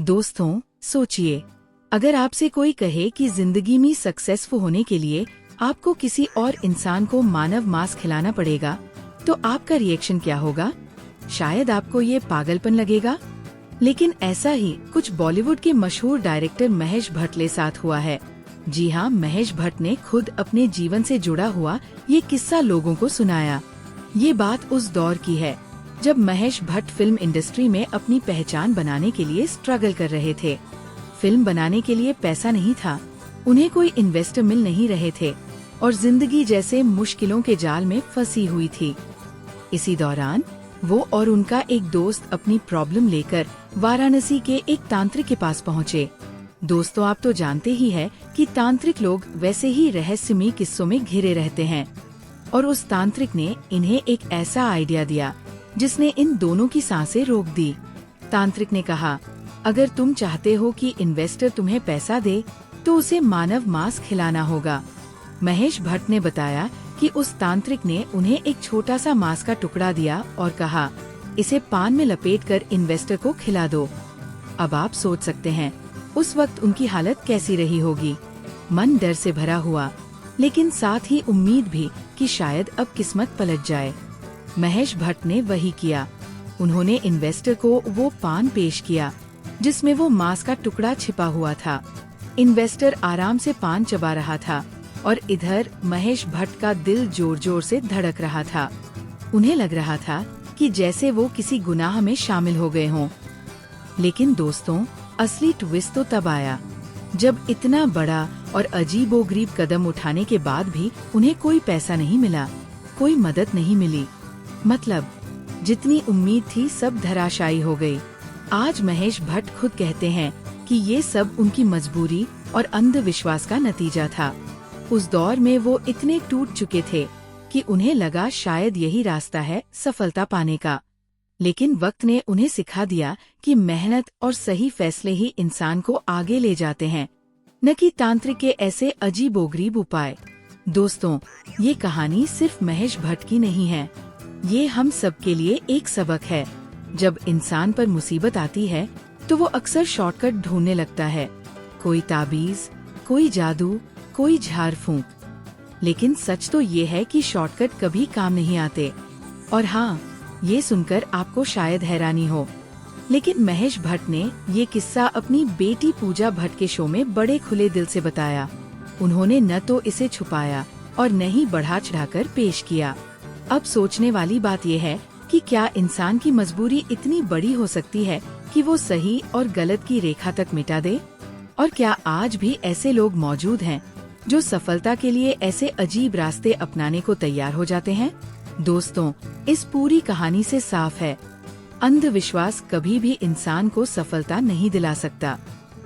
दोस्तों, सोचिए, अगर आपसे कोई कहे कि जिंदगी में सक्सेसफुल होने के लिए आपको किसी और इंसान को मानव मांस खिलाना पड़ेगा, तो आपका रिएक्शन क्या होगा? शायद आपको ये पागलपन लगेगा। लेकिन ऐसा ही कुछ बॉलीवुड के मशहूर डायरेक्टर महेश भट्ट के साथ हुआ है। जी हाँ, महेश भट्ट ने खुद अपने जीवन से जुड़ा हुआ ये किस्सा लोगों को सुनाया। ये बात उस दौर की है जब महेश भट्ट फिल्म इंडस्ट्री में अपनी पहचान बनाने के लिए स्ट्रगल कर रहे थे। फिल्म बनाने के लिए पैसा नहीं था, उन्हें कोई इन्वेस्टर मिल नहीं रहे थे और जिंदगी जैसे मुश्किलों के जाल में फंसी हुई थी। इसी दौरान वो और उनका एक दोस्त अपनी प्रॉब्लम लेकर वाराणसी के एक तांत्रिक के पास पहुँचे। दोस्तों, आप तो जानते ही है कि तांत्रिक लोग वैसे ही रहस्यमयी किस्सों में घिरे रहते हैं और उस तांत्रिक ने इन्हें एक ऐसा आइडिया दिया जिसने इन दोनों की सांसें रोक दी। तांत्रिक ने कहा, अगर तुम चाहते हो कि इन्वेस्टर तुम्हें पैसा दे तो उसे मानव मांस खिलाना होगा। महेश भट्ट ने बताया कि उस तांत्रिक ने उन्हें एक छोटा सा मांस का टुकड़ा दिया और कहा, इसे पान में लपेटकर इन्वेस्टर को खिला दो। अब आप सोच सकते हैं उस वक्त उनकी हालत कैसी रही होगी। मन डर से भरा हुआ, लेकिन साथ ही उम्मीद भी कि शायद अब किस्मत पलट जाए। महेश भट्ट ने वही किया। उन्होंने इन्वेस्टर को वो पान पेश किया जिसमें वो मांस का टुकड़ा छिपा हुआ था। इन्वेस्टर आराम से पान चबा रहा था और इधर महेश भट्ट का दिल जोर जोर से धड़क रहा था। उन्हें लग रहा था कि जैसे वो किसी गुनाह में शामिल हो गए हों। लेकिन दोस्तों, असली ट्विस्ट तो तब आया जब इतना बड़ा और अजीबोगरीब कदम उठाने के बाद भी उन्हें कोई पैसा नहीं मिला, कोई मदद नहीं मिली। मतलब जितनी उम्मीद थी सब धराशायी हो गई। आज महेश भट्ट खुद कहते हैं कि ये सब उनकी मजबूरी और अंधविश्वास का नतीजा था। उस दौर में वो इतने टूट चुके थे कि उन्हें लगा शायद यही रास्ता है सफलता पाने का। लेकिन वक्त ने उन्हें सिखा दिया कि मेहनत और सही फैसले ही इंसान को आगे ले जाते हैं, न कि तांत्रिक के ऐसे अजीबोगरीब उपाय। दोस्तों, ये कहानी सिर्फ महेश भट्ट की नहीं है, ये हम सब के लिए एक सबक है। जब इंसान पर मुसीबत आती है तो वो अक्सर शॉर्टकट ढूंढने लगता है, कोई ताबीज, कोई जादू, कोई झाड़ फूंक। लेकिन सच तो ये है कि शॉर्टकट कभी काम नहीं आते। और हाँ, ये सुनकर आपको शायद हैरानी हो, लेकिन महेश भट्ट ने ये किस्सा अपनी बेटी पूजा भट्ट के शो में बड़े खुले दिल से बताया। उन्होंने न तो इसे छुपाया और न ही बढ़ा चढ़ाकर पेश किया। अब सोचने वाली बात यह है कि क्या इंसान की मजबूरी इतनी बड़ी हो सकती है कि वो सही और गलत की रेखा तक मिटा दे? और क्या आज भी ऐसे लोग मौजूद हैं जो सफलता के लिए ऐसे अजीब रास्ते अपनाने को तैयार हो जाते हैं? दोस्तों, इस पूरी कहानी से साफ है, अंधविश्वास कभी भी इंसान को सफलता नहीं दिला सकता।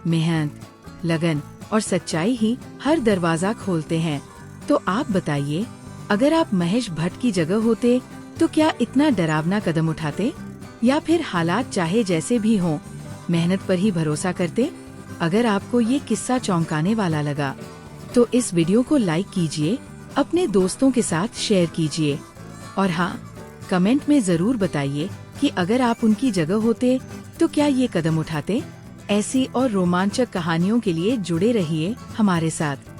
मेहनत, लगन और सच्चाई ही हर दरवाजा खोलते हैं। तो आप बताइए, अगर आप महेश भट्ट की जगह होते तो क्या इतना डरावना कदम उठाते, या फिर हालात चाहे जैसे भी हों मेहनत पर ही भरोसा करते? अगर आपको ये किस्सा चौंकाने वाला लगा तो इस वीडियो को लाइक कीजिए, अपने दोस्तों के साथ शेयर कीजिए और हाँ, कमेंट में जरूर बताइए कि अगर आप उनकी जगह होते तो क्या ये कदम उठाते। ऐसी और रोमांचक कहानियों के लिए जुड़े रहिए हमारे साथ।